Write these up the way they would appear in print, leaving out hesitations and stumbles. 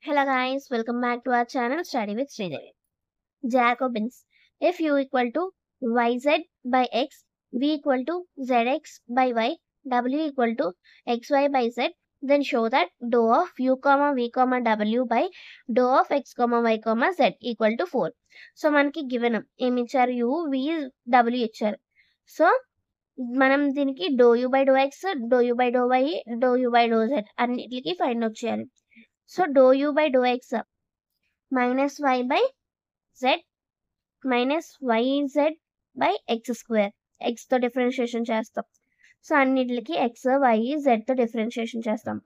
Hello guys, welcome back to our channel Study with Sridevi. Jacobins. If u equal to yz by x, v equal to zx by y, w equal to xy by z, then show that dou of u comma v comma w by dou of x comma y comma z equal to 4. So మనకి given ఏమి ఇచ్చారు u, v, w ఇచ్చారు. So మనం దీనికి dou u by dou x, dou u by dou y, dou u by dou z అన్నిటికి find out చేయాలి. So dou u by dou x minus y by z minus yz by x square. x తో differentiation చేస్తాం. So అన్నిటికి x, y, z తో differentiation చేస్తాం.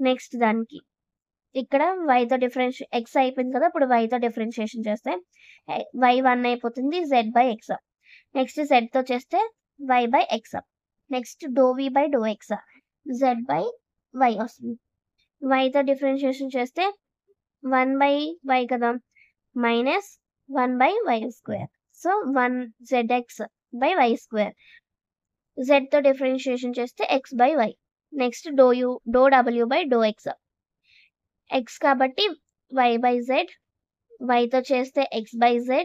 Next దానికి ఇక్కడ y తో x అయిపోయింది కదా, ఇప్పుడు y తో డిఫరెన్షియేషన్ చేస్తే y 1 అయిపోతుంది, z by x. Next z తో చేస్తే y by x. Next dou v by dou x, z by y వస్తుంది. y తో డిఫరెన్షియేషన్ చేస్తే 1 by y కదా, minus 1 by y square. So 1 zx by y square. z తో differentiation చేస్తే x by y. Next dou w by dou x. x కాబట్టి y by z, y తో చేస్తే x by z,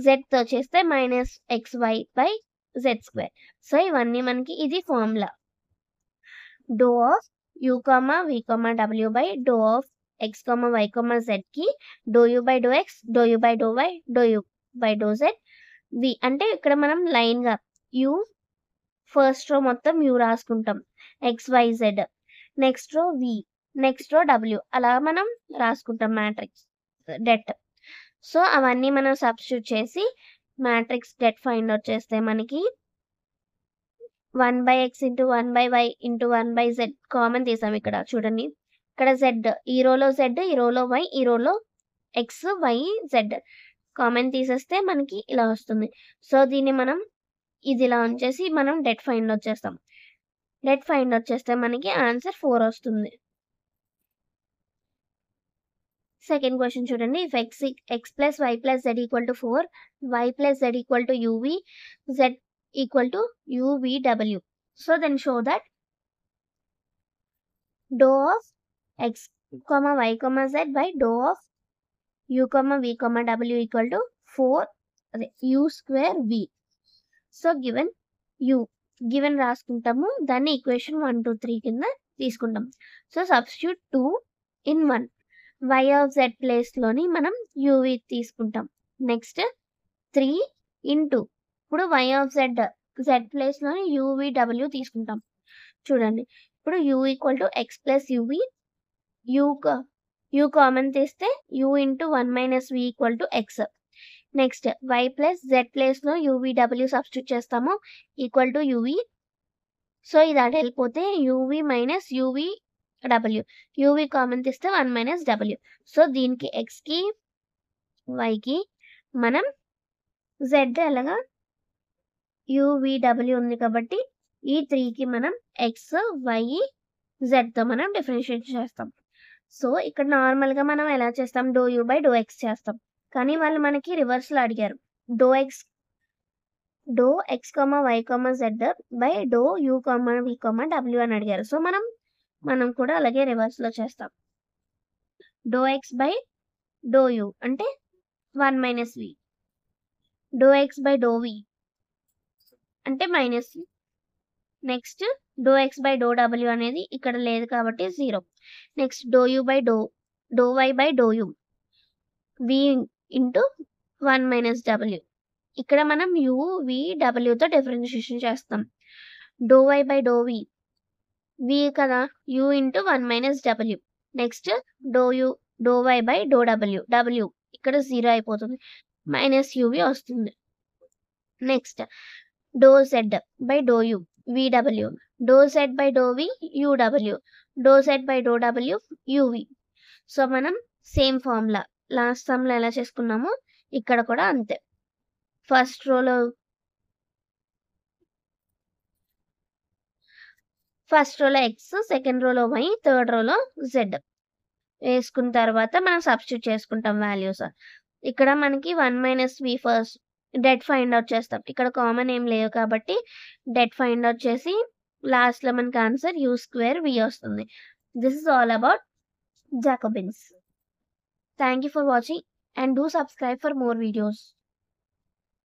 z తో చేస్తే minus xy by z square. So ఇవన్నీ మనకి ఇది formula. dou of u, v, w by dou of x, y, z కి dou u by dou x, dou u by dou y, dou u by dou z, v అంటే ఇక్కడ మనం line గా u first row మొత్తం u రాసుకుంటాం, x, y, z, next రో v, next రో w, అలా మనం రాసుకుంటాం మ్యాట్రిక్స్ డెట్. సో అవన్నీ మనం సబ్స్టిట్యూట్ చేసి మ్యాట్రిక్స్ డెట్ ఫైండ్ అవుట్ చేస్తే మనకి 1 by x into 1 by y into 1 by z common తీసాం. ఇక్కడ చూడండి, ఇక్కడ z, ఈ రోలో z, ఈ రోలో y, ఈ రోలో x, y, z కామన్ తీసేస్తే మనకి ఇలా వస్తుంది. సో దీన్ని మనం ఇది ఇలా ఉంచేసి మనం డెట్ ఫైండ్ అవుట్ చేస్తాం. డెట్ ఫైండ్ అవుట్ చేస్తే మనకి ఆన్సర్ 4 వస్తుంది. సెకండ్ క్వశ్చన్ చూడండి, if x plus y plus z equal to 4, y plus z equal to uv, z equal to uvw. So then show that dou of x, y, z by dou of u, v, w equal to 4 u square v. So given రాసుకుంటాము, దాన్ని equation 1, 2, 3 కింద తీసుకుంటాం. So substitute 2 in 1. y of z place లోని మనం uv తీసుకుంటాం. Next 3 into ఇప్పుడు y of z place లోని uvw తీసుకుంటాం. చూడండి, ఇప్పుడు u equal to x plus uv, u common తీస్తే u into 1 minus v equal to x. Next y plus z place లో uvw సబ్స్టిట్యూట్ చేస్తాము, ఈక్వల్ టు uv. సో ఇది అటు వెళ్ళిపోతే uv minus uvw, uv common తీస్తే 1 minus w. So దీనికి x కి y కి మనం z ఎలాగా uvw ఉంది కాబట్టి ఈ 3 కి మనం x, y, z తో మనం డిఫరెన్షియేట్ చేస్తాం. సో ఇక్కడ నార్మల్ గా మనం ఎలా చేస్తాం, dou u by dou x చేస్తాం. కానీ వాళ్ళు మనకి రివర్స్ లో అడిగారు, dou x, y, z by dou u, v, w అని అడిగారు. సో మనం కూడా అలాగే రివర్స్ లో చేస్తాం. dou x by dou u అంటే 1 minus v, dou x by dou v అంటే minus. Next dou x by dou w అనేది ఇక్కడ లేదు కాబట్టి 0. Next dou u by dou y by dou u, v into 1 minus w. ఇక్కడ మనం u, v, w తో differentiation చేస్తాం. dou y by dou v, v కదా, u into 1 minus w. Next dou y by dou w ఇక్కడ 0 అయిపోతుంది, minus uv వస్తుంది. Next dou z by dou u, vw, dou z by dou v, uw, dou z by dou w, uv. So మనం same formula last some లో ఎలా చేసుకున్నామో ఇక్కడ కూడా అంతే. ఫస్ట్ రోలో x, సెకండ్ రోలో y, థర్డ్ రోలో z వేసుకున్న తర్వాత మనం సబ్స్టిట్యూట్ చేసుకుంటాం వాల్యూస్. ఇక్కడ మనకి 1 minus v first debt find out చేస్తాం. ఇక్కడ కామన్ ఏం లేవు కాబట్టి డెట్ ఫైండ్ అవుట్ చేసి లాస్ట్ లో మనకి ఆన్సర్ u square v వస్తుంది. This is all about Jacobins. Thank you for watching and do subscribe for more videos.